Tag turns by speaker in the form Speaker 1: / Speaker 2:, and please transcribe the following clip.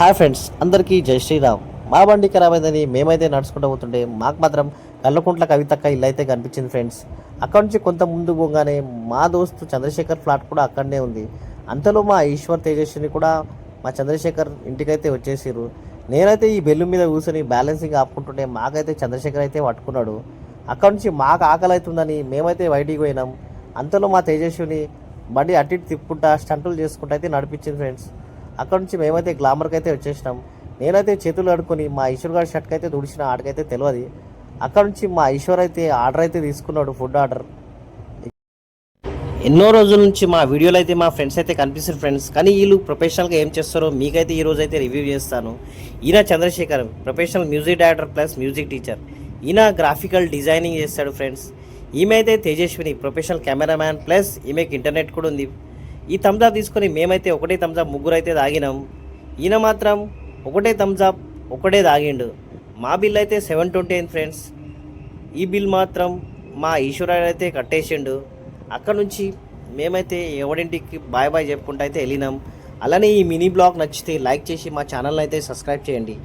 Speaker 1: Hi friends, అందరికీ జై శ్రీరామ్. మా బండి ఖరాబ్ అయిందని మేమైతే నడుచుకుంటూ పోతుంటే మాకు మాత్రం కల్లకుంట్ల కవితక్క ఇల్లు అయితే కనిపించింది ఫ్రెండ్స్. అక్కడ నుంచి కొంత ముందు పోగానే మా దోస్తు చంద్రశేఖర్ ఫ్లాట్ కూడా అక్కడనే ఉంది. అంతలో మా ఈశ్వర్ తేజస్విని కూడా మా చంద్రశేఖర్ ఇంటికైతే వచ్చేసారు. నేనైతే ఈ బెల్లు మీద కూర్చొని బ్యాలెన్సింగ్ ఆపుకుంటుంటే మాకైతే చంద్రశేఖర్ అయితే పట్టుకున్నాడు. అక్కడ నుంచి మాకు ఆకలి అవుతుందని మేమైతే బయటికి పోయినాం. అంతలో మా తేజస్విని బండి అటు ఇటు తిప్పుకుంటా స్టంటులు చేసుకుంటూ అయితే నడిపించింది ఫ్రెండ్స్. అక్కడ నుంచి మేమైతే గ్లామర్కి అయితే వచ్చేసినాం. నేనైతే చేతులు ఆడుకొని మా ఈశ్వర్ గారి షర్ట్కి అయితే తుడిచిన ఆడికైతే తెలియదు. అక్కడ నుంచి మా ఈశ్వర్ అయితే ఆర్డర్ అయితే తీసుకున్నాడు, ఫుడ్ ఆర్డర్. ఎన్నో రోజుల నుంచి మా వీడియోలు అయితే మా ఫ్రెండ్స్ అయితే కనిపిస్తారు ఫ్రెండ్స్. కానీ వీళ్ళు ప్రొఫెషనల్గా ఏం చేస్తారో మీకైతే ఈరోజు అయితే రివ్యూ చేస్తాను. ఈయన Chandrashekhar professional music director plus music teacher. ఈయన గ్రాఫికల్ డిజైనింగ్ చేస్తాడు ఫ్రెండ్స్. ఈమె అయితే తేజస్విని ప్రొఫెషనల్ కెమెరామ్యాన్ ప్లస్ ఈమెకి ఇంటర్నెట్ కూడా ఉంది. ఈ థమ్స్అప్ తీసుకొని మేమైతే ఒకటే థమ్స్అప్ ముగ్గురు అయితే తాగినాం. ఈయన మాత్రం ఒకటే థమ్స్అప్ ఒకటే తాగిండు. మా బిల్ అయితే 720 అయింది ఫ్రెండ్స్. ఈ బిల్ మాత్రం మా ఈశ్వరాడు అయితే కట్టేసిండు. అక్కడ నుంచి మేమైతే ఎవరింటికి బాయ్ బాయ్ చెప్పుకుంటూ అయితే వెళ్ళినాం. అలానే ఈ మినీ బ్లాగ్ నచ్చితే లైక్ చేసి మా ఛానల్ అయితే సబ్స్క్రైబ్ చేయండి.